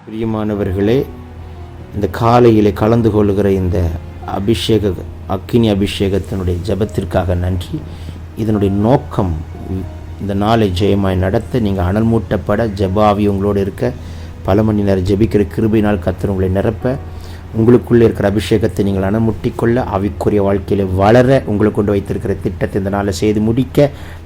பிரியமானவர்களே, இந்த காலையில் கலந்து கொள்கிற இந்த அக்கினி அபிஷேகத்தினுடைய ஜெபத்திற்காக நன்றி. இதனுடைய நோக்கம் இந்த நாளை ஜெயமாய் நடத்த, நீங்கள் அனல் மூட்டப்பட, ஜெபாவி உங்களோடு இருக்க, பல மணி நேரம் ஜெபிக்கிற கிருபையினால் கர்த்தர் உங்களை நிரப்ப, உங்களுக்குள்ளே இருக்கிற அபிஷேகத்தை நீங்கள் அனமுட்டிக்கொள்ள, ஆவிக்குரிய வாழ்க்கையில் வளர, உங்களுக்கு கொண்டு வைத்திருக்கிற திட்டத்தை இந்த நாளில் செய்து முடிக்க,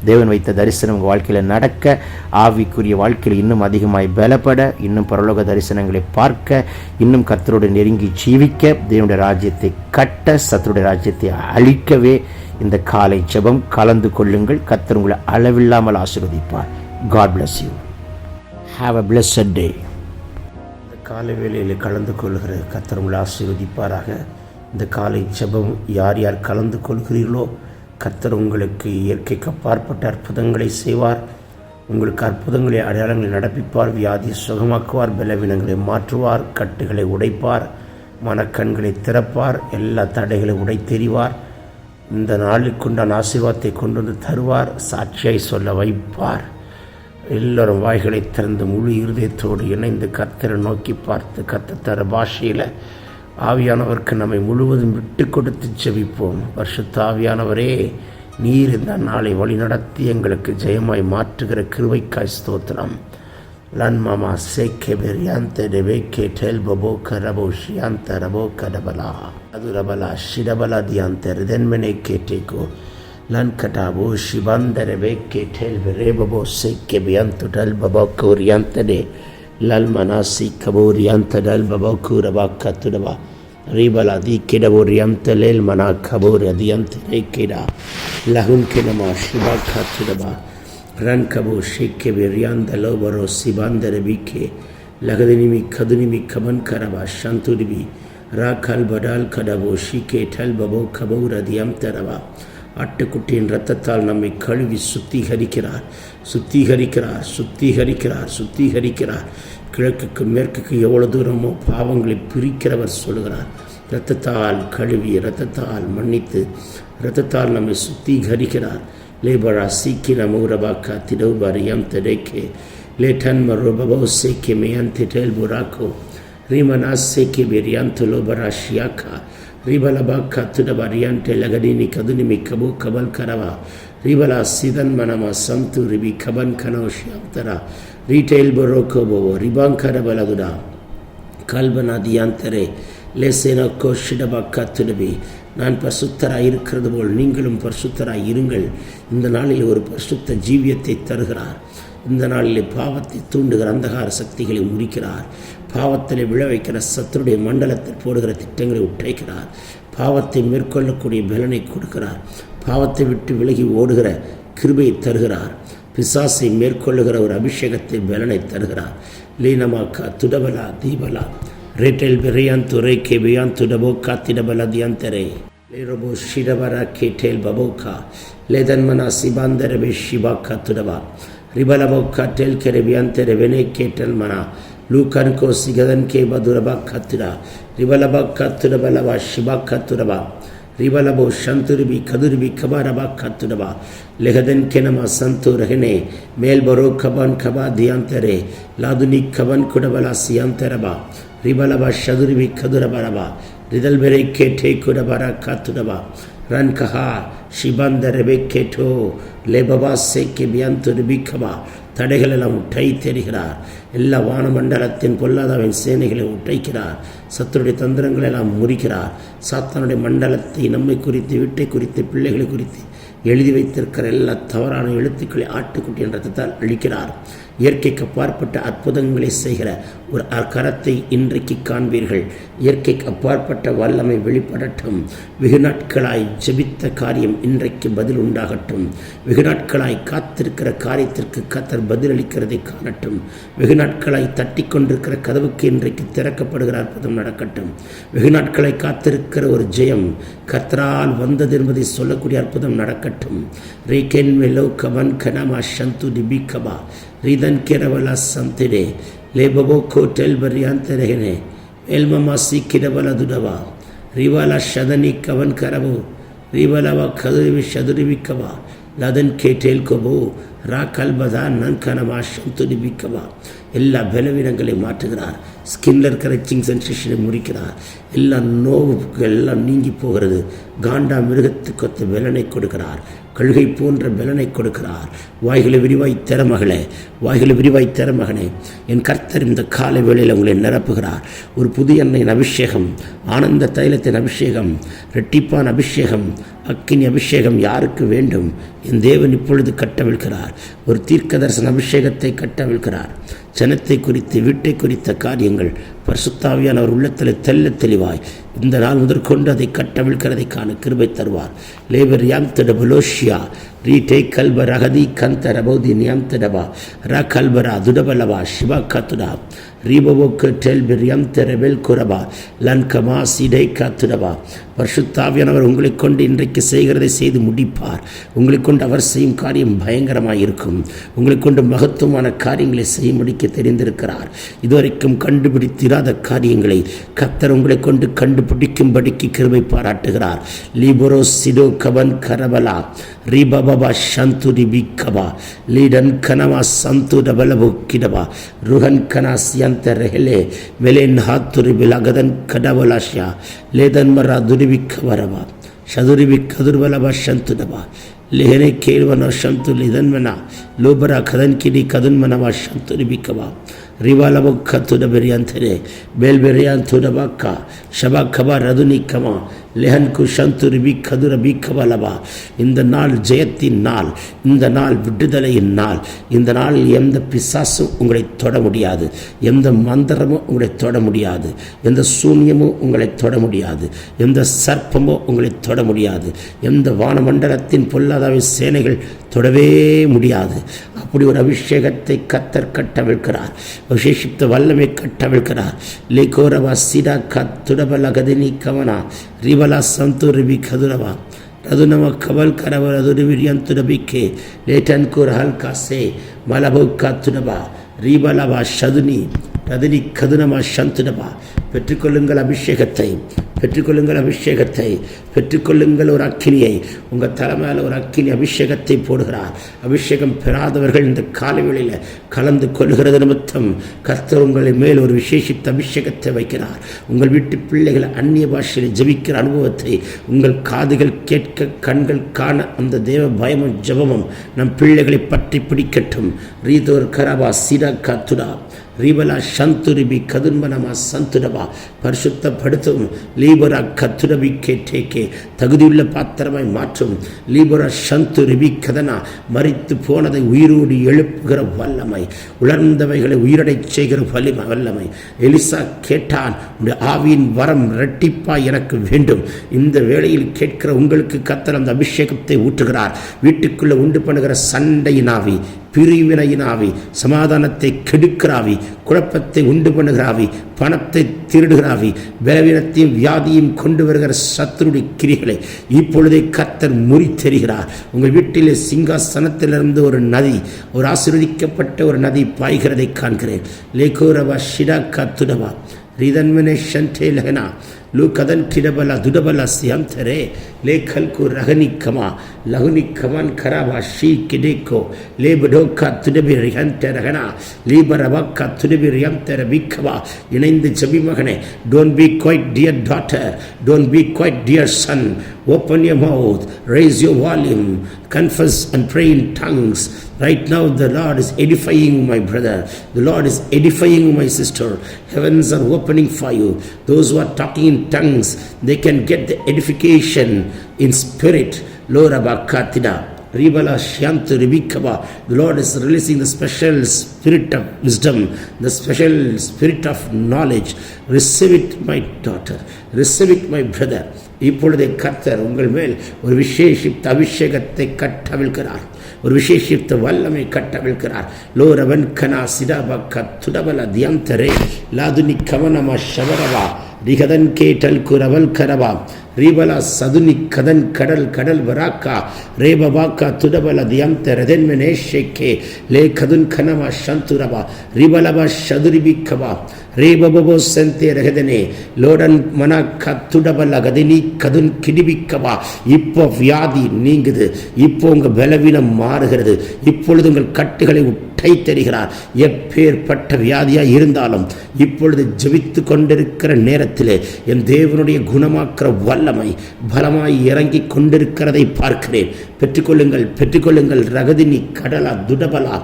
தேவன் வைத்த தரிசனம் உங்கள் வாழ்க்கையில் நடக்க, ஆவிக்குரிய வாழ்க்கையில் இன்னும் அதிகமாய் பலப்பட, இன்னும் பரலோக தரிசனங்களை பார்க்க, இன்னும் கர்த்தரோடு நெருங்கி ஜீவிக்க, தேவனுடைய ராஜ்யத்தை கட்ட, சத்துருடைய ராஜ்யத்தை அழிக்கவே இந்த காலை ஜெபம் கலந்து கொள்ளுங்கள். கர்த்தர் உங்களை அளவில்லாமல் ஆசீர்வதிப்பார். God bless you. Have a blessed day. காலை வேளையில் கலந்து கொள்கிற கர்த்தர் உங்களை ஆசீர்வதிப்பாராக. இந்த காலை ஜெபம் யார் யார் கலந்து கொள்கிறீர்களோ, கர்த்தர் உங்களுக்கு இயற்கைக்கு அப்பாற்பட்ட அற்புதங்களை செய்வார். உங்களுக்கு அற்புதங்களை அடையாளங்களை நடப்பிப்பார். வியாதியை சுகமாக்குவார். பலவீனங்களை மாற்றுவார். கட்டுகளை உடைப்பார். மனக்கண்களை திறப்பார். எல்லா தடைகளை உடைத்தெறிவார். இந்த நாளுக்குண்டான ஆசீர்வாதத்தை கொண்டு வந்து தருவார். சாட்சியை சொல்ல வைப்பார். எல்லோரும் வாய்களை திறந்து முழு இருதயத்தோடு இணைந்து கர்த்தரை நோக்கி பார்த்து, கர்த்தர் தர பாஷையில் ஆவியானவருக்கு நம்மை முழுவதும் விட்டு கொடுத்து ஜெபிப்போம். பரிசுத்த ஆவியானவரே, நீர் இந்த நாளை வழி நடத்தி எங்களுக்கு ஜெயமாய் மாற்றுகிற கிருபைக்காய் ஸ்தோத்திரம். லன்மாமா சேக்கே பெரியாந்த டெபேக்கே டெல் பபோ கரபோ ஷியாந்த ரபோ கடபலா அது ரபலா ஷிடபலா தியாந்த ரிதன்மனே கேட்டேக்கோ Lan katabo shibandere beke tel verebo sekke bianto dal babako riante de lal manasi kaboriante dal babako rabaka tudaba ribala di kedabo riante lel mana kabori adiante rekeda lahun kenama shibaka tudaba ran kabo shekke berianda lobaro sibandere bike lagadinimi kadunimi kaman karaba shanturibi rakal badal kadabo shike tel babo kabora diamte raba ஆட்டுக்குட்டியின் இரத்தத்தால் நம்மை கழுவி சுத்திகரிக்கிறார். கிழக்குக்கு மேற்குக்கு எவ்வளவு தூரமோ பாவங்களை பிரிக்கிறவர் சொல்கிறார். இரத்தத்தால் கழுவி, இரத்தத்தால் மன்னித்து, இரத்தத்தால் நம்மை சுத்திகரிக்கிறார். லேபரா சீக்கி நமூரபாக்கா திடவுபாரியம் தெடேக்கே லேட்டன் மரோபபோ சேக்கே மேயந்தி டேல் புராக்கோ ரீமனா சேக்கே பெரியாந்து லோபரா ஷியாக்கா ரிபலபாக்கா துடபரியான்டே லகடினி கதுனிமி கபு கபல் கரவா ரிபலா சிதன் மனமா சந்து ரிபி கபன் கனோஷியாந்தரா ரீட்டைல் பரோக்கோபோ ரிபாங்கரபலகுடா கல்பனா தியாந்தரே லேசேனோக்கோ ஷிடபாக்கா துடபி. நான் பரிசுத்தராய் இருக்கிறது போல் நீங்களும் பரிசுத்தராய் இருங்கள். இந்த நாளில் ஒரு பரிசுத்த ஜீவியத்தை தருகிறார். இந்த நாளிலே பாவத்தை தூண்டுகிற அந்தகார சக்திகளை முறிக்கிறார். பாவத்தில் விழ வைக்கிற சத்துருடைய மண்டலத்தில் போடுகிற திட்டங்களை உடைக்கிறார். பாவத்தை மேற்கொள்ளக்கூடிய பலனை கொடுக்கிறார். பாவத்தை விட்டு விலகி ஓடுகிற கிருபையை தருகிறார். பிசாசை மேற்கொள்ளுகிற ஒரு அபிஷேகத்தை பலனை தருகிறார். லீனமாக்கா துடபலா தீபலா ரேட்டல் பெரியான் துறை கே பியான் துடபோக்கா திடபலா தியாந்தரே லேரோபோ ஷிடபரா கேட்டேல் பபோக்கா லேதன்மனா சிபாந்தரபே ஷிபாக்கா துடபா ரிபலபோக்கா டெல் கெரபியாந்தரே வெனே கேட்டல் மனா லூக்கன்கோ சிகதன் கே பதுரபா கத்துரா ரிபலபா கத்துரபலவா ஷிபா கத்துரபா ரிபலபோ சந்துருபி கதுருபி கபாரபா கத்துரபா லெகதன் கெனமா சந்து ரஹனே மேல்பரோ கபான் கபா தியாந்தரே லாதுனி கபன் குடபலா சியாந்தரபா ரிபலபா சதுருபி கதுரபரபா ரிதல் பெரை கேட்டே குடபரா காத்துடபா ரன் கஹா ஷிபாந்தரபே கேட்டோ லேபபா சேக்கே பியாந்துருபி கபா தடைகளெல்லாம் உட்டை தெரிகிறார். எல்லா வானமண்டலத்தின் பொல்லாதவன் சேனைகளை உடைக்கிறார். சத்துருடைய தந்திரங்களை எல்லாம் முறிக்கிறார். சாத்தானுடைய மண்டலத்தை நம்மை குறித்து, வீட்டை குறித்து, பிள்ளைகளை குறித்து எழுதி வைத்திருக்கிற எல்லா தவறான எழுத்துக்களை ஆட்டுக்குட்டி என்ற ரத்தத்தால் அழிக்கிறார். இயற்கைக்கு அப்பாற்பட்ட அற்புதங்களை செய்கிற ஒரு கரத்தை இன்றைக்கு காண்பீர்கள். இயற்கைக்கு அப்பாற்பட்ட வல்லமை வெளிப்படட்டும். வெகு நாட்களாய் ஜெபித்த காரியம் இன்றைக்கு பதில் உண்டாகட்டும். வெகு நாட்களாய் காத்திருக்கிற காரியத்திற்கு கர்த்தர் பதிலளிக்கிறதை காணட்டும். வெகு நாட்களாய் தட்டி கொண்டிருக்கிற கதவுக்கு இன்றைக்கு திறக்கப்படுகிற அற்புதம் நடக்கட்டும். வெகு நாட்களாய் காத்திருக்கிற ஒரு ஜெயம் கர்த்தரால் வந்தது என்பதை சொல்லக்கூடிய அற்புதம் நடக்கட்டும். ரீகென் மெலோ கவன் கனமா சந்து டிபி கபா ரிதன் கிரவலா சந்திரே லேபபோ கோட்டெல் பரியாந்தரகனே எல்மமா சீக்கிரவல துடவா ரிவாலா ஷதனி கவன் கரபோ ரிவலவா கதுருவி ஷதுருவிக்கவா லதன் கேட்டேல் கோபோ ரா கல்பதா நன்கனமா சந்துடிபிக்கவா. எல்லா பலவீனங்களையும் மாற்றுகிறார். ஸ்கின்ல இருக்கிற இச்சிங் சென்சேஷனை முறிக்கிறார். எல்லா நோவுகள் எல்லாம் நீங்கி போகிறது. காண்டா மிருகத்துக்கு ஒத்த பலனை கொடுக்கிறார். கழுகை போன்ற பலனை கொடுக்கிறார். வாய்களை விரிவாய் தர மகளே, வாய்களை விரிவாய் தர மகனே, என் கர்த்தர் இந்த காலை வேளையில் உங்களை நிரப்புகிறார். ஒரு புதிய எண்ணெயின் அபிஷேகம், ஆனந்த தைலத்தின் அபிஷேகம், இரட்டிப்பான அபிஷேகம், அக்கினி அபிஷேகம் யாருக்கு வேண்டும்? என் தேவன் இப்பொழுது கட்டவிழ்கிறார். ஒரு தீர்க்க தரிசன அபிஷேகத்தை கட்டவிழ்கிறார். ஜனத்தை குறித்து, வீட்டை குறித்த காரியங்கள் பரிசுத்தாவியானவர் உள்ளத்தில் தெல்ல தெளிவாய் இந்த நாள் முதற்கொண்டு அதை கட்டவிழ்கிறதைக்கான கிருபை தருவார். லேபர் யாம் தடபலோஷியா ரீடே கல்பர் அகதி கந்த ரபோதி நியாம் தடபா ர கல்பரா துடபலவா சிவா கத்துடா ரீபவோக்கு டெல்பிர் யம் தெரபெல் குரபா லன்கமா சிடை காத்துடபா. பரிசுத்தாவியானவர் உங்களை கொண்டு இன்றைக்கு செய்கிறதை செய்து முடிப்பார். உங்களை கொண்டு அவர் செய்யும் காரியம் பயங்கரமாக இருக்கும். உங்களை கொண்டு மகத்துவமான காரியங்களை செய்ய முடிக்க தெரிந்திருக்கிறார். இதுவரைக்கும் கண்டுபிடித்திராத காரியங்களை கர்த்தர் உங்களை கொண்டு கண்டுபிடிக்கும்படிக்கு கிருபை பாராட்டுகிறார். லீபரோ சிடோ கவன் கரபலா ரீபபா சந்துரி பிக்கபா லீடன் கனவா சந்து டபலபு கிடபா ருஹன் கனாசியந்த ரெஹலே மெலேன் ஹாத்துரி பிலகதன் கடவலாஷா லேதன் மரா துரிபிக்கவரபா சதுரிபிக்கதுர்வலபா சந்துடபா லேஹனை கேள்வன சந்து லிதன்மனா லோபரா கதன் கிடி கதுன்மனவா சந்துரிபிக்கவா ரிவாலபு கத்துடபெரியாந்தரே பேல்பெரியாந்துடபாக்கா ஷபாக்கபா ரதுனிக்கமா லெஹன்கு சந்துரிபி கதுரபி கவலபா. இந்த நாள் ஜெயத்தின் நாள், இந்த நாள் விடுதலையின் நாள். இந்த நாளில் எந்த பிசாசும் உங்களை தொட முடியாது, எந்த மந்திரமும் உங்களை தொட முடியாது, எந்த சூன்யமும் உங்களை தொட முடியாது, எந்த சர்ப்பமோ உங்களை தொட முடியாது, எந்த வானமண்டலத்தின் பொல்லாதாவை சேனைகள் தொடவே முடியாது. அப்படி ஒரு அபிஷேகத்தை கர்த்தர் கட்டவிழ்கிறார். விசேஷித்த வல்லமை கட்டவிழ்கிறார். லேகோரவா சிடா கத்துடபல கதினி கவனா ரிவலா சந்துரிபி கதுரவா ரதுனவ கவல் கரவ ரதுரிவிரியந்துடபிக்கே லேட்டன் கூர் ஹல்காசே மலபு காத்துடபா ரீபலவா சதுனி ரதினி கதுனமா சந்துடபா. பெற்றுக்கொள்ளுங்கள் அபிஷேகத்தை, பெற்றுக்கொள்ளுங்கள் அபிஷேகத்தை, பெற்றுக்கொள்ளுங்கள் ஒரு அக்கினியை. உங்கள் தலைமையில் ஒரு அக்கினி அபிஷேகத்தை போடுகிறார். அபிஷேகம் பெறாதவர்கள் இந்த காலவெளியில் கலந்து கொள்கிறது நிமித்தம் கர்த்தர் உங்களை மேல் ஒரு விசேஷித்த அபிஷேகத்தை வைக்கிறார். உங்கள் வீட்டு பிள்ளைகள் அந்நிய பாஷையில் ஜெபிக்கிற அனுபவத்தை உங்கள் காதுகள் கேட்க, கண்கள் காண அந்த தேவ பயமும் ஜெபமும் நம் பிள்ளைகளை பற்றி பிடிக்கட்டும். ரீதோர் கரபா சிடா காத்துடா ரீபலா சந்துரிபி கதுன்பனமா சந்துடபா. பரிசுத்தப்படுத்தும். லீபரா கத்துரபி கேட்டேக்கே தகுதியுள்ள பாத்திரமாய் மாற்றும். லீபரா சந்துரிபி கதனா மரித்து போனதை உயிரோடு எழுப்புகிற வல்லமை, உலர்ந்தவைகளை உயிரடைச் செய்கிற வல்லமை. எலிசா கேட்டான், உடைய ஆவியின் வரம் இரட்டிப்பாய் எனக்கு வேண்டும். இந்த வேளையில் கேட்கிற உங்களுக்கு கர்த்தர் அந்த அபிஷேகத்தை ஊற்றுகிறார். வீட்டுக்குள்ளே உண்டு பண்ணுகிற சண்டையினாவி, பிரிவினையினாவி, சமாதானத்தை கெடுக்கிறாவி, குழப்பத்தை உண்டு பண்ணுகிறாவி, பணத்தை திருடுகிறாவி, பலவீனத்தையும் வியாதியும் கொண்டு வருகிற சத்துருடைய கிரிகளை இப்பொழுதே கர்த்தர் முறித்தெறிகிறார். உங்கள் வீட்டிலே சிங்காசனத்திலிருந்து ஒரு நதி, ஒரு ஆசீர்வதிக்கப்பட்ட ஒரு நதி பாய்கிறதை காண்கிறேன். லேகோரவா ஷிடா கத்துடவா ரிதன்மனே ஷண்டே லஹனா லூகதன் கிடபலா துடபலா சியம்தரே லேகல்கு ரகனிக்கமா லகுனிக்கமன் கரவா ஷீ கிடேக்கோ லேபடோக்கா துடபி ரிஹந்த ரகனா லீபரவக்கா துடபி ரியம்தர பிக்கவா. இணைந்து ஜெபி மகனே. Don't be quiet dear daughter, don't be quiet dear son. Open your mouth, raise your volume, confess and pray in tongues. Right now the Lord is edifying my brother, the Lord is edifying my sister. Heavens are opening for you. Those who are talking in tongues, they can get the edification in spirit. Lora bakatida Ribala Shantu Ribikaba. The Lord is releasing the special spirit of wisdom, the special spirit of knowledge. Receive it, my daughter. Receive it, my brother. இப்பொழுதே கர்த்தர் உங்கள் மேல் ஒரு விசேஷித்த அபிஷேகத்தை கட்டவிழ்கிறார். ஒரு விசேஷித்த வல்லமை கட்டவிழ்கிறார். லோரவன் கனா சிடாபா கத்துடபல தியந்தரே லாதுனி கவனமா ஷவரவா ரிகதன் கேட்டல் குரவல் கரவா ரீபலா சதுனி கதன் கடல் கடல் வராக்கா ரேபவாக்கா துடபல தியம்த ரதென்மெனேஷேக்கே லே கதுன் கனவா சந்துரவா ரிபலவா சதுரிபிக்கவா ரேபபோ செந்தே ரகதனே லோடன் மனக்கா துடபல கதினி கதுன் கிடிபிக்கவா. இப்போ வியாதி நீங்குது, இப்போ உங்கள் பலவீனம் மாறுகிறது, இப்பொழுது உங்கள் கட்டுகளை உட்டை தருகிறார். எப்பேற்பட்ட வியாதியாக இருந்தாலும் இப்பொழுது ஜெபித்து கொண்டிருக்கிற நேரத்தில் என் தேவனுடைய குணமாக்குற வல்லமை பலமாய் இறங்கி கொண்டிருக்கிறதை பார்க்கிறேன். பெற்றுக்கொள்ளுங்கள் பெற்றுக்கொள்ளுங்கள். ரகதினி கடலா துடபலா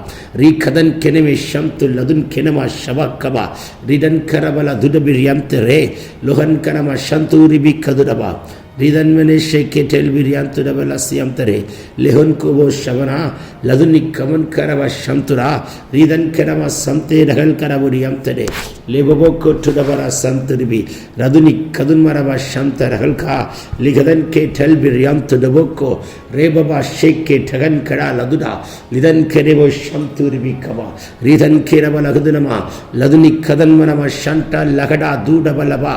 ரீ கதன் கெனவே ஷம்து லதுன் கெனமா ஷவக்கவா ரிடன் கரபல துடபிரியாம்தரே லொஹன் கனமா ஷந்தூரிபி கதுடபா ரிதன்மனேஷேக்கே டெல்பிரியாந்துடபல சியம்தரே லெஹன் கோபோ ஷவனா லதுனி கமன் கரவ ஷம்துரா ரிதன் கரவ சம்தே ரகல் கரபுரியாம்தரே லேபபோ கோட்டுடபல சம்துரிபி ரதுனி கதுன்மரவ ஷம்த ரகல்கா லிகதன் கே டெல்பிரியாம்துடபோக்கோ ரேபபா ஷேக்கே டகன் கடா லதுடா லிதன் கெரேபோ ஷம்துரிபி கவா ரிதன் கேரவ லகுதுனமா லதுனி கதன்மரவ ஷண்டா லகடா தூடபலபா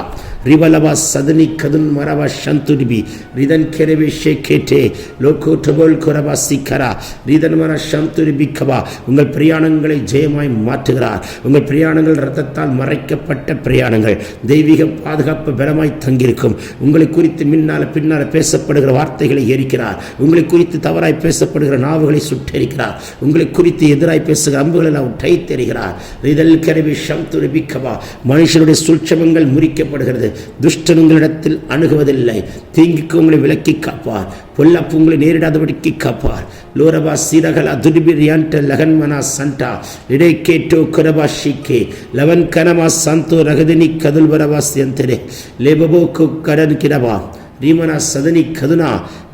ரிபலவா சதுனி கதுன் மரவ ஷந்துரிபி ரிதன் கெரவே ஷேக்கேட்டே லோகோ டபோல் கொரவா சிக்கரா ரிதன் மர ஷந்துரிபி கவா. உங்கள் பிரயாணங்களை ஜெயமாய் மாற்றுகிறார். உங்கள் பிரயாணங்கள் இரத்தத்தால் மறைக்கப்பட்ட பிரயாணங்கள் தெய்வீக பாதுகாப்பு பலமாய் தங்கியிருக்கும். உங்களை குறித்து பின்னால் பேசப்படுகிற வார்த்தைகளை எரிக்கிறார். உங்களை குறித்து தவறாய் பேசப்படுகிற நாவுகளை சுட்டெரிக்கிறார். உங்களை குறித்து எதிராய் பேசுகிற அம்புகளை எல்லாம் டைத்தெறிகிறார். ரிதல் கெரவே ஷந்துரிபி கவா. மனுஷனுடைய சூழ்ச்சமங்கள் முறிக்கப்படுகிறது. துஷ்டன் உங்களிடத்தில் அணுகுவதில்லை. தீங்குக்கு உங்களை விலக்கி காப்பார். பொல்லாப்பு உங்களை நேரிடாதபடிக்கு காப்பார். லோரபா சீரகலா துடிபிரியான்ட லகன்மனா சண்டா இடை கேட்டோ கொரபா ஷிக்கே லவன் கனமா சந்தோ ரகதினி கதுல்வரவா சியந்தரே லேபபோக்கு கடன் கிடவா ரீமனா சதனி கதுனா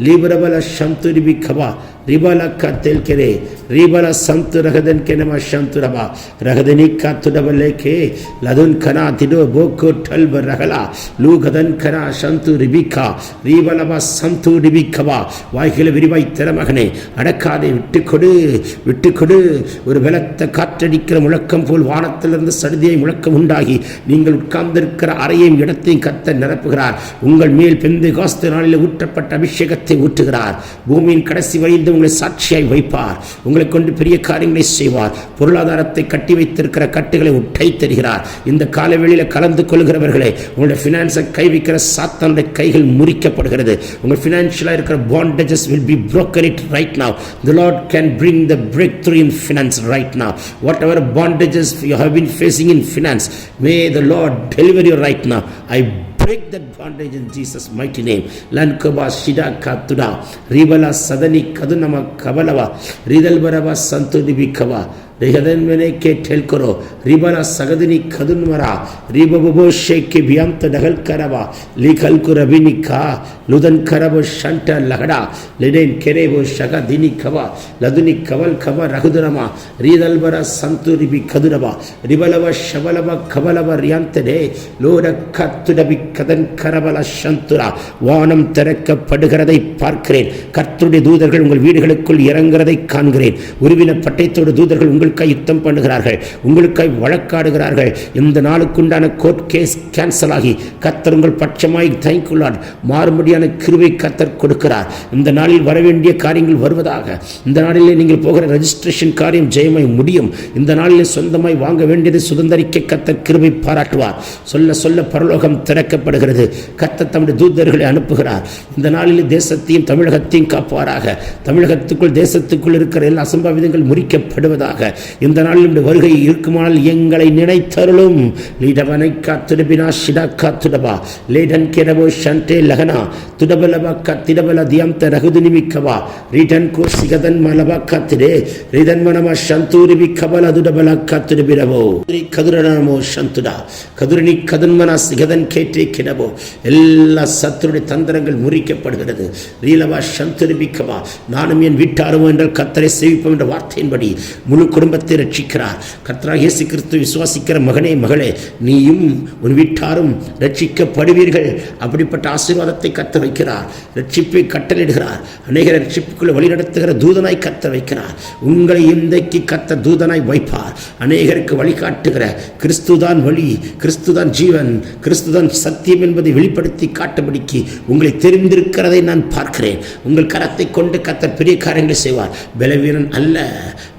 லீபரபல ஷம்துரிபி கவா ரிபல கத்தெல் கெரே ரிபல சம்து ரகதன் கெனமா ஷம்துரபா ரகதனி காத்துடபலேக்கே லதுன் கனா திடோ போக்கோ டல்ப ரகலா லூகதன் கனா ஷந்து ரிபிகா ரிபலபா சம்து ரிபிகவா. வாய்களை விரிவாய் திறமகனே அடக்காதே, விட்டுக்கொடு. ஒரு பலத்த காற்றடிக்கிற முழக்கம் போல் வானத்திலிருந்து சடுதியை முழக்கம் உண்டாகி நீங்கள் உட்கார்ந்திருக்கிற அறையையும் இடத்தையும் கத்த நிரப்புகிறார். உங்கள் மேல் பெந்தெகோஸ்து நாளில் ஊற்றப்பட்ட அபிஷேகத்தை ஊற்றுகிறார். பூமியின் கடைசி வரைந்து உங்களை சாட்சியாய் வைப்பார். உங்களை கொண்டு பெரிய காரியங்களை செய்வார். பொருளாதாரத்தை கட்டி வைத்திருக்கிற கட்டுகளை உட்டை தருகிறார். இந்த காலவெளியில் கலந்து கொள்கிறவர்களே, உங்களுடைய பினான்ஸை கை வைக்கிற சாத்தானுடைய கைகள் முறிக்கப்படுகிறது. உங்கள் பினான்சியலாக இருக்கிற bondages will be broken it right now. The Lord can bring the breakthrough in finance right now. Whatever bondages you have been facing in finance, may the Lord deliver you right now. I break that bondage in Jesus mighty name. Lankoba shida katuda ribala sadani kadunama kabalava ridalbarava santudibikava ರಿಹದನ್ಮನೆ ಕೆ ಟೆಲ್ಕೊರೋ ರಿಬಲ ಸಗದಿನಿ ಕದುನ್ಮರ ರಿಬಬೋ ಶೇಕೆ ಬಿಯಾಂತ ಡಗಲ್ ಕರವ ಲಿಖಲ್ಕು ರಬಿನಿ ಕಾ ಲುದನ್ ಕರಬೋ ಶಂಟ ಲಹಡ ಲೆನೆನ್ ಕೆರೆಬೋ ಶಗ ದಿನಿ ಕವ ಲದುನಿ ಕವಲ್ ಕವ ರಹುದುರಮ ರೀದಲ್ಬರ ಸಂತುರಿಬಿ ಕದುರವ ರಿಬಲವ ಶಬಲವ ಕಬಲವ ರಿಯಾಂತಡೆ லோட கத்துடபி கதன் கரபல சந்துர. வானம் திறக்கப்படுகிறதை பார்க்கிறேன். கர்த்தருடைய தூதர்கள் உங்கள் வீடுகளுக்குள் இறங்குறதை காண்கிறேன். உருவின பட்டயத்தோடு தூதர்கள் உங்களுக்காய் யுத்தம் பண்ணுகிறார்கள், உங்களுக்காய் வழக்காடுகிறார்கள். இந்த நாளுக்குண்டான கோர்ட் கேஸ் கேன்சல் ஆகி கர்த்தர் உங்கள் பட்சமாய் தயங்குள்ளார். மாறுபடியான கிருபை கர்த்தர் கொடுக்கிறார். இந்த நாளில் வரவேண்டிய காரியங்கள் வருவதாக. இந்த நாளிலே நீங்கள் போகிற ரெஜிஸ்ட்ரேஷன் காரியம் ஜெயமாய் முடியும். இந்த நாளிலே சொந்தமாய் வாங்க வேண்டியதை சுதந்திரிக்க கர்த்தர் கிருபை பாராட்டுவார். சொல்ல சொல்ல பரலோகம் திறக்கப்படுகிறது. கர்த்தர் தம்முடைய தூதர்களை அனுப்புகிறார். இந்த நாளில் தேசத்தையும் தமிழகத்தையும் காப்பாராக. தமிழகத்துக்குள் தேசத்துக்குள் இருக்கிற எல்லா அசம்பாவிதங்கள் முறிக்கப்படுவதாக. இந்த நாளில் வருகை இருக்குமானால் எங்களை நினைத்தருளும். லீடவனை காத்துடபினா ஷிடா காத்துடபா லேடன் கெரபோ ஷண்டே லகனா துடபலபா கத்திடபல தியம்த ரகுதுனிமிக்கவா ரிடன் கோ சிகதன் மலபா காத்திடே ரிதன் மனமா ஷந்தூரிபி கபல துடபல காத்துடபிரவோ கதுரனமோ ஷந்துடா கதுரணி கதுன்மனா சிகதன் கேட்டே கிடபோ. எல்லா சத்துருடைய தந்திரங்கள் முறிக்கப்படுகிறது. ரீலவா ஷந்துரிபிக்கவா நானும் என் வீட்டாருமோ என்றால் கர்த்தரை சேவிப்போம் என்ற வார்த்தையின்படி முழு குடும்பத்தை ரட்சிக்கிறார். கர்த்தராகிய இயேசு கிறிஸ்துவை விசுவாசிக்கிற மகனே மகளே, நீயும் உன் வீட்டாரும் ரட்சிக்கப்படுவீர்கள். அப்படிப்பட்ட ஆசீர்வாதத்தை கர்த்தர் வைக்கிறார். ரட்சிப்பை கட்டளையிடுகிறார். அநேக ரட்சிப்புக்குள்ள வழி நடத்துகிற தூதனாய் கர்த்தர் வைக்கிறார். உங்களை இன்றைக்கு கர்த்தர் தூதனாய் வைப்பார். அநேகருக்கு வழிகாட்டுகிற கிறிஸ்துதான் வழி, கிறிஸ்துதான் ஜீவன், கிறிஸ்துதான் சத்தியம் என்பதை வெளிப்படுத்தி காட்டும்படிக்கு உங்களை தெரிந்திருக்கிறதை நான் பார்க்கிறேன். உங்கள் கரத்தை கொண்டு கர்த்தர் பெரிய காரியங்களை செய்வார். பலவீனன் அல்ல,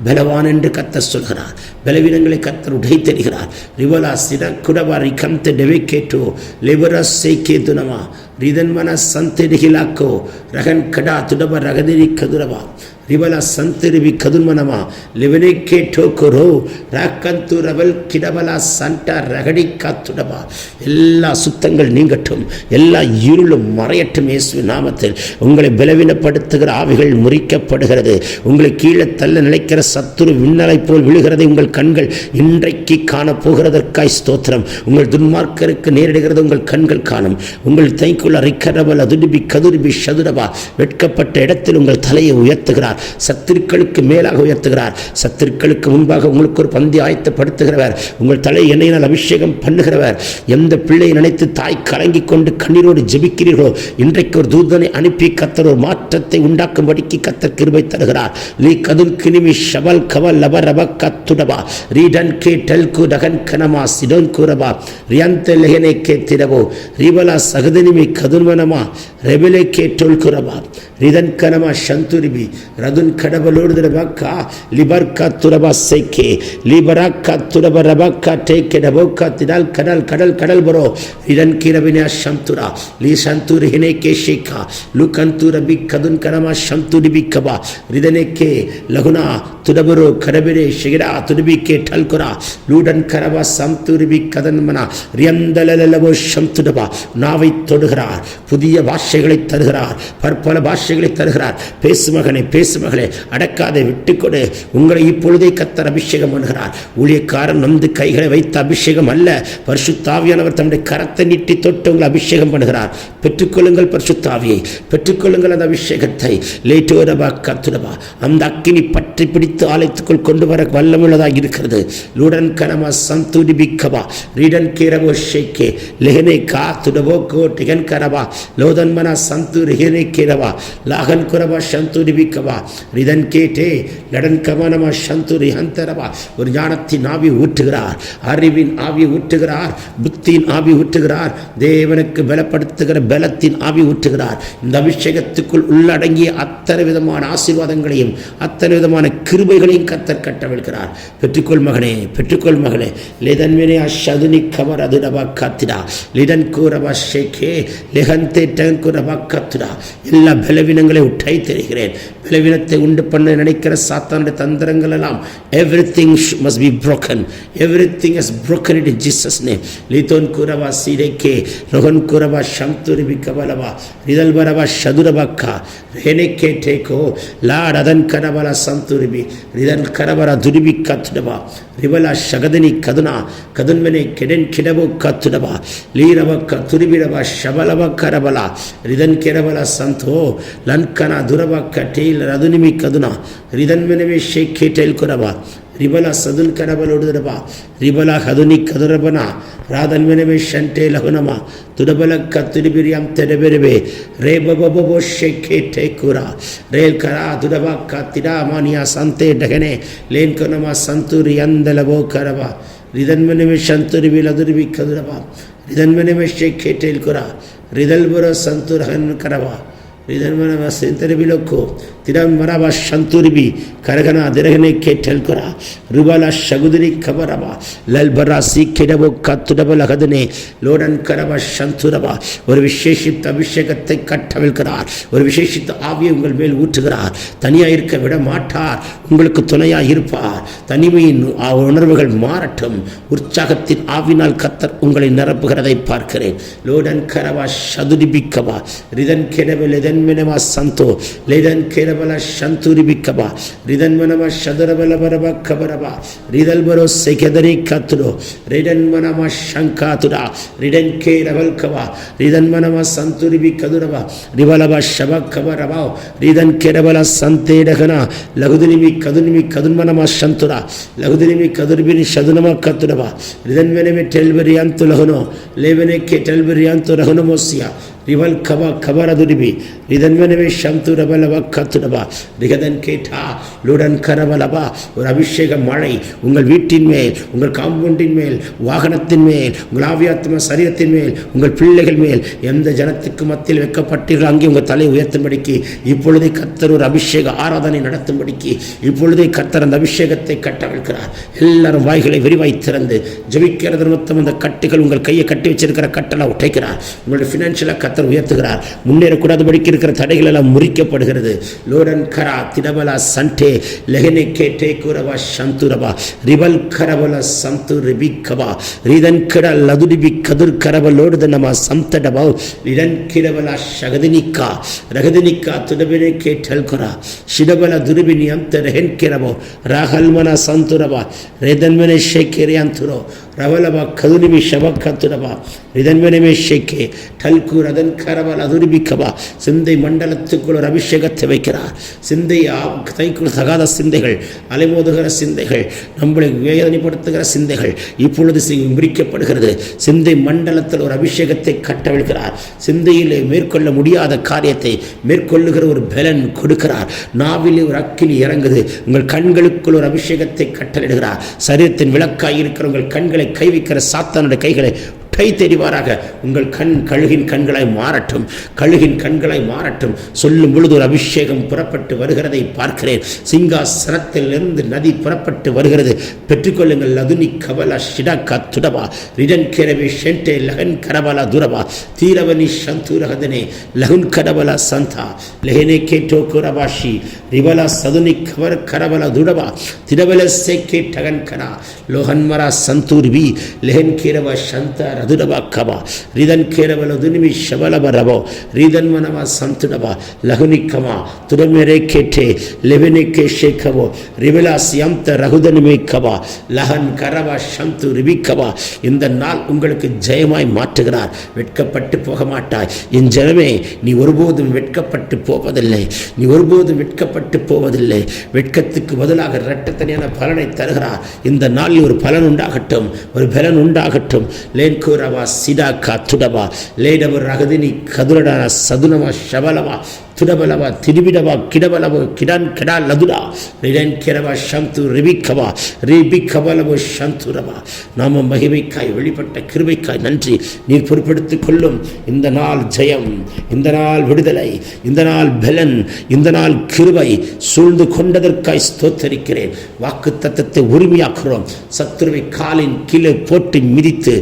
பலவான் என்று கர்த்தர் சொல்கிறார். பலவீனங்களை கர்த்தர் உடை தருகிறார். ரிவலா சிர குடவாரி கம்த டெவே கேட்டோ லிவரா சேக்கே துனமா ரிதன்மன சந்தெரிகிலாக்கோ ரகன் கடா துடப ரகதிரி கதுரவா ரிவலா சந்தெரிவி கதுன்மனமா லிவனே கேட்டோ கொரோ ராக்கந்து ரவல் கிடவலா சண்டா ரகடி காத்துடவா. எல்லா சுத்தங்கள் நீங்கட்டும், எல்லா இருளும் மறையட்டும் இயேசுவின் நாமத்தில். உங்களை பலவீனப்படுத்துகிற ஆவிகள் முறிக்கப்படுகிறது. உங்களை கீழே தள்ள நினைக்கிற சத்துரு விண்ணலை போல் விழுகிறதை உங்கள் கண்கள் இன்றைக்கு காணப்போகிறதற்காய் ஸ்தோத்திரம். உங்கள் துன்மார்க்கருக்கு நேரிடுகிறது உங்கள் கண்கள் காணும். உங்கள் தைக்குள் அரைக்கரவல் அதுடுபி கதுருபி சதுரவா. வெட்கப்பட்ட இடத்தில் உங்கள் தலையை உயர்த்துகிறார். சத்துருக்களுக்கு மேலாக உயர்த்துகிறார். சத்துருக்களுக்கு முன்பாக உங்களுக்கு ஒரு பந்தி ஆயத்தப்படுத்துகிறவர். உங்கள் தலை எண்ணெயினால் அபிஷேகம் பண்ணுகிறவர். எந்த பிள்ளையை நினைத்து தாய் கலங்கிக் கொண்டு கண்ணீரோடு ஜெபிக்கிறீர்களோ, இன்றைக்கு ஒரு தூதனை அனுப்பி கர்த்தர் ஒரு மாற்றத்தை உண்டாக்கும்படிக்கு கர்த்தர் கிருபை தருகிறார். லீ கதுல் கினிமி ஷவல் கவல் லப ரப கத்துடபா ரீடன் கே டெல்கு டகன் கனமா சிடோன் கூரபா ரியாந்த லெஹனே கே திரவோ ரிவலா சகதனிமி கதுன்வனமா ரெபலே கே டோல் குரபா ரிதன் கனமா சந்துரிபி ரதுன் கடபலோடு ரபக்கா லிபர்கா துரபா சேக்கே லிபராக்கா துரப ரபக்கா டேக்கே டபோக்கா திடால் கடல் கடல் கடல் பரோ ரிதன் கிரபினா சந்துரா லீ சந்துரி ஹினே கே ஷேக்கா லுகந்துரபி கதுன் கனமா சந்துரிபி Kaba ரிதனே K Laguna துடபரோ கரபிரே ஷிகரா துடுபி K டல்குரா Loudon கரவா சம்துரிபி கதன்மனா ரியந்தலலவோ சம்துடபா. நாவை தொடுகிறார், புதிய பாஷைகளை தருகிறார், பற்பல பாஷைகளை தருகிறார். பேசு மகனே, பேசு மகளே, அடக்காதை விட்டுக்கொடு. உங்களை இப்பொழுதே கர்த்தர் அபிஷேகம் பண்ணுகிறார். ஊழியக்காரன் வந்து கைகளை வைத்த அபிஷேகம் அல்ல, பரிசுத்த ஆவியானவர் தம்முடைய கரத்தை நீட்டி தொட்டு உங்களை அபிஷேகம் பண்ணுகிறார். பெற்றுக்கொள்ளுங்கள் பரிசுத்த ஆவியை, பெற்றுக்கொள்ளுங்கள் அந்த அபிஷேகத்தை. லேட்டோரபா கத்துடபா. அந்த அக்கினி பற்றி பிடித்து ஆலயத்துக்குள் கொண்டு வர வல்லமுள்ளதாக இருக்கிறது. லூடன் கனமா சந்துடி பிக்கபா ரீடன் கேரவோ ஷேக்கே லெஹனே கா துடவோ கோ டிகன் கரபா லோதன்மனா சந்து ரிஹனே கேரவா லாகன் குரபா சந்துடி பிக்கபா ரிதன் கேட்டே லடன் கமனமா சந்துரி ஹந்தரபா. ஒரு ஞானத்தின் ஆவி ஊற்றுகிறார், அறிவின் ஆவி ஊற்றுகிறார், புத்தியின் ஆவி ஊற்றுகிறார், தேவனுக்கு பலப்படுத்துகிற பலத்தின் ஆவி ஊற்றுகிறார். இந்த அபிஷேகத்துக்குள் உள்ளடங்கிய அத்தனை விதமான ஆசீர்வாதங்களையும் அத்தனை விதமான கிருபைகளையும் கர்த்தர் கட்டவிழ்கிறார். பெற்றுக்கொள் மகனே, பெற்றுக்கொள் மகளே. லேதன்வினே அஷதுனி கவர் அதுடபா காத்திடா லிடன் கூரபா ஷேக்கே லெஹந்தே டென் கூரபா காத்திடா. எல்லா பலவீனங்களை உட்டை தெரிகிறேன். பலவீனத்தை உண்டு பண்ண நினைக்கிற சாத்தானுடைய தந்திரங்கள் எல்லாம் everything must be broken. Everything is broken in Jesus name. லிதோன் கூரபா சீரேக்கே ரோஹன் கூரபா சம்துரிபி கபலபா ரிதல் பரபா ஷதுரபக்கா ரேனேக்கே டேக்கோ லாட் அதன் கரபலா சம்துரிபி ரிதல் கரபரா துரிபி கத்துடபா ரிவலா ஷகதனி கதுனா கதுன்மனே கெடன் கிடபோ கத்துடபா லீரபக்க துரிபிடபா ஷபலப கரபலா ரிதன் கெரபலா சந்தோ லன்கனா துரபக்க டேல் ரதுனிமி கதுனா ரிதன்மனவே ஷேக்கே டேல் குரபா ரிபலா சதுன் கரபலோடுதபா ரிபலா ஹதுனி கதுரபனா ராதன்மனவே ஷண்டே லகுனமா துடபலக்க துரிபிரியம் தெடபெருவே ரே பபபோ ஷேக்கே டேக்குரா ரேல் கரா துடபா காத்திடா மானியா சந்தே டகனே லேன் கனமா சந்துரி அந்தலவோ கரபா ரிதன்மனவே சந்துரிபி லதுரிபி கதுரபா ரிதன்மனவே ஷேக்கே டேல் குரா ரிதல்புர சந்துரஹன் கரபா ரிதன்மனவ செந்தரிபிலோக்கோ திரம் மரபா சந்துரிபி கரகனா திரகனை கேட்டல் குரா ருபலா ஷகுதிரி கபரபா லல்பரா சீக்கிடபோ கத்துடபல கதனே லோடன் கரபா சந்துரபா. ஒரு விசேஷித்த அபிஷேகத்தை கட்டவிழ்கிறார். ஒரு விசேஷித்த ஆவியை உங்கள் மேல் ஊற்றுகிறார். தனியாக இருக்க விட மாட்டார், உங்களுக்கு துணையாக இருப்பார். தனிமையின் உணர்வுகள் மாறட்டும். உற்சாகத்தின் ஆவினால் கர்த்தர் உங்களை நிரப்புகிறதை பார்க்கிறேன். லோடன் கரபா சதுரிபிக்கபா ரிதன் கெடவெல் ரிதன்மெனமா சந்தோ லேதன் கேரபல சந்துரிபிக்கபா ரிதன்மனமா சதுரபல பரபா கபரபா ரிதல் பரோ செகதரி கத்துடோ ரிதன்மனமா சங்காத்துடா ரிடன் கேரபல் கபா ரிதன்மனமா சந்துரிபி கதுரபா ரிவலபா ಶಬಕಬರಬಾ ರೀದನ್ ಕೆರಬಲ ಸಂತೇಡಗನ ಲಘುದಿನಿಮಿ ಕದುನ್ಮನಮ ಶಂತುರ ಲಘುದಿನಿಮಿ ಕದುರ್ಬಿನಿ ಶದುನಮ ಕತ್ತುರಬಾ ರಿದನ್ವೆನೆಮಿ ಟೆಲ್ಬರಿ ಅಂತು ಲಹುನೋ ಲೇವೆನೆಕ್ಕೆ ಟೆಲ್ಬರಿ ಅಂತು ರಹುನಮೋಸಿಯ ரிவல் கபரதுரிபி ரிதன்வனவே ஷம்து ரபலவ கத்துடபா ரிகதன் கேட்டா லுடன் கரவலபா. ஒரு அபிஷேக மழை உங்கள் வீட்டின் மேல், உங்கள் காம்பவுண்டின் மேல், வாகனத்தின் மேல், உங்கள் ஆவியாத்ம சரீரத்தின் மேல், உங்கள் பிள்ளைகள் மேல், எந்த ஜனத்துக்கு மத்தியில் வைக்கப்பட்டீர்கள் அங்கே உங்கள் தலை உயர்த்தும்படிக்கு இப்பொழுதே கர்த்தர் ஒரு அபிஷேக ஆராதனை நடத்தும்படிக்கு இப்பொழுதே கர்த்தர் அந்த அபிஷேகத்தை கட்டவிழ்க்கிறார். எல்லாரும் வாய்களை விரிவாய் திறந்து ஜெபிக்கிறது நிமித்தம் அந்த கட்டுகள் உங்கள் கையை கட்டி வச்சிருக்கிற கட்டளை உடைக்கிறார். உங்களுடைய ஃபினான்ஷியலாக கர்த்தர் உயர்த்துகிறார். முன்னேறக்கூடாதபடிக்கு இருக்கிற தடைகள் எல்லாம் முறிக்கப்படுகிறது. லோடன் கரா திடபலா சண்டே லெஹனே கேட்டே குரவா சந்துரபா ரிபல் கரபல சந்து ரிபிக்கபா ரிதன் கிட லதுடிபி கதுர் கரபலோடு நம சம்தடபா ரிதன் கிடபலா ஷகதினிக்கா ரகதினிக்கா துடபினே கேட்டல் குரா ஷிடபல துருபினியம் தெரஹென் கிரபோ ராகல்மன சந்துரபா ரேதன்மனே ஷேக்கேரியாந்துரோ ரவலபா கதுனிமி ஷபக்கத்துடபா ரிதன்மனமே ஷேக்கே டல்கூர் அதன் கரவல் அதுரிபிக்கபா. சிந்தை மண்டலத்துக்குள் ஒரு அபிஷேகத்தை வைக்கிறார். சிந்தை கைக்குள் தகாத சிந்தைகள், அலைமோதுகிற சிந்தைகள், நம்மளை வேதனைப்படுத்துகிற சிந்தைகள் இப்பொழுது முறிக்கப்படுகிறது. சிந்தை மண்டலத்தில் ஒரு அபிஷேகத்தை கட்டவிழ்கிறார். சிந்தையிலே மேற்கொள்ள முடியாத காரியத்தை மேற்கொள்ளுகிற ஒரு பலன் கொடுக்கிறார். நாவிலே ஒரு அக்கினி இறங்குது. உங்கள் கண்களுக்குள் ஒரு அபிஷேகத்தை கட்டளிடுகிறார். சரீரத்தின் விளக்காய் இருக்கிற உங்கள் கண்களை கைவிக்கிற சாத்தானுடைய கைகளை கை தெரிவாராக. உங்கள் கழுகின் கண்களாய் மாறட்டும், கழுகின் கண்களாய் மாறட்டும். சொல்லும் பொழுது ஒரு அபிஷேகம் புறப்பட்டு வருகிறதை பார்க்கிறேன். சிங்காசனத்தில் இருந்து நதி புறப்பட்டு வருகிறது. பெற்றுக்கொள்ளுங்கள். லதுனி கபல ஷிடகா துடபா ரிடன் கேரவி ஷென்டே லகன் கரபலா துரபா தீரவனி சந்துரகதனே லகுன் கரபலா சந்தா லெஹனே கேட்டோ குரபாஷி ரிபலா சதுனி கவர் கரபலா துடபா திரவல சேக்கே டகன் கரா லோஹன்மரா சந்தூர்வி லெஹன் கேரவ சந்தா அதுடபாக்கபா ரிதன் கேரவல துனிமி ஷபலபரபோ ரிதன் மனவா சந்துடபா லகுனிக்கமா துடமெரே கேட்டே லெவனே ஷேக்கபோ ரிவலாஸ் யம்த ரகுதனிமே கபா லஹன் கரவா ஷம்து ரிபிக்கபா. இந்த நாள் உங்களுக்கு ஜெயமாய் மாற்றுகிறார். வெட்கப்பட்டு போக மாட்டாய். என் ஜனமே, நீ ஒருபோதும் வெட்கப்பட்டு போவதில்லை. நீ ஒருபோதும் வெட்கப்பட்டு போவதில்லை. வெட்கத்துக்கு பதிலாக இரட்டத்தனியான பலனை தருகிறார். இந்த நாளில் ஒரு பலன் உண்டாகட்டும், ஒரு பலன் உண்டாகட்டும். லேன் கூறவா சிடா காத்துடவா லேடவர் ரகதினி கதுரடா சதுனவா ஷபலவா துடபலவா திரிபிடவா கிடபலவோ கிடான் கிடா லதுடா ரிடன் கிரவா ஷந்து ரிபிக்கவா ரிபிக்கபலவோ ஷந்துரவா. நாம மகிமைக்காய் வெளிப்பட்ட கிருபைக்காய் நன்றி. நீர் பொறுப்பெடுத்துக் கொள்ளும். இந்த நாள் ஜெயம், இந்த நாள் விடுதலை, இந்த நாள் பலன், இந்த நாள் கிருபை சூழ்ந்து கொண்டதற்காய் ஸ்தோத்தரிக்கிறேன். வாக்கு தத்தத்தை உரிமையாக்குறோம். சத்துருவை காலின் கீழே போட்டு மிதித்து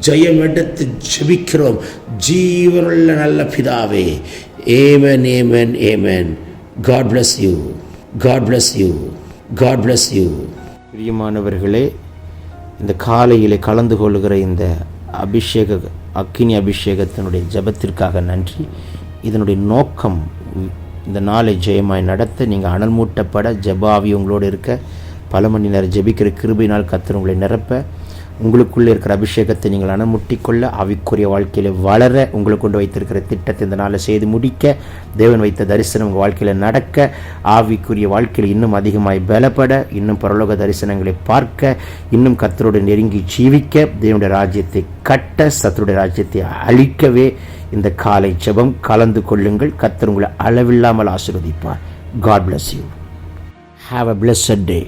ஜெயம் எடுத்து ஜெபிக்கிறோம். ஜீவனுள்ள நல்ல பிதாவே. Amen, amen, amen. God bless you. God bless you. God bless you. பிரியமானவர்களே, இந்த காலையிலே கலந்து கொள்கிற இந்த அக்கினி அபிஷேகத்தினுடைய ஜெபத்திற்காக நன்றி. இதனுடைய நோக்கம் இந்த நாளை ஜெயமாய் நடத்த, நீங்கள் அனல் மூட்டப்பட, ஜெபாவி உங்களோடு இருக்க, பல மணி நேரம் ஜெபிக்கிற கிருபையினால் கர்த்தர் உங்களை நிரப்ப, உங்களுக்குள்ளே இருக்கிற அபிஷேகத்தை நீங்கள் அனுமுட்டிக்கொள்ள, ஆவிக்குரிய வாழ்க்கையில் வளர, உங்களுக்கு கொண்டு வைத்திருக்கிற திட்டத்தை இந்த நாளை செய்து முடிக்க, தேவன் வைத்த தரிசனம் உங்கள் வாழ்க்கையில் நடக்க, ஆவிக்குரிய வாழ்க்கையில் இன்னும் அதிகமாய் பலப்பட, இன்னும் பரலோக தரிசனங்களை பார்க்க, இன்னும் கர்த்தரோடு நெருங்கி ஜீவிக்க, தேவனுடைய ராஜ்யத்தை கட்ட, சத்துருடைய ராஜ்யத்தை அழிக்கவே இந்த காலை ஜெபம் கலந்து கொள்ளுங்கள். கர்த்தர் உங்களை அளவில்லாமல் ஆசீர்வதிப்பார். God bless you. Have a blessed day.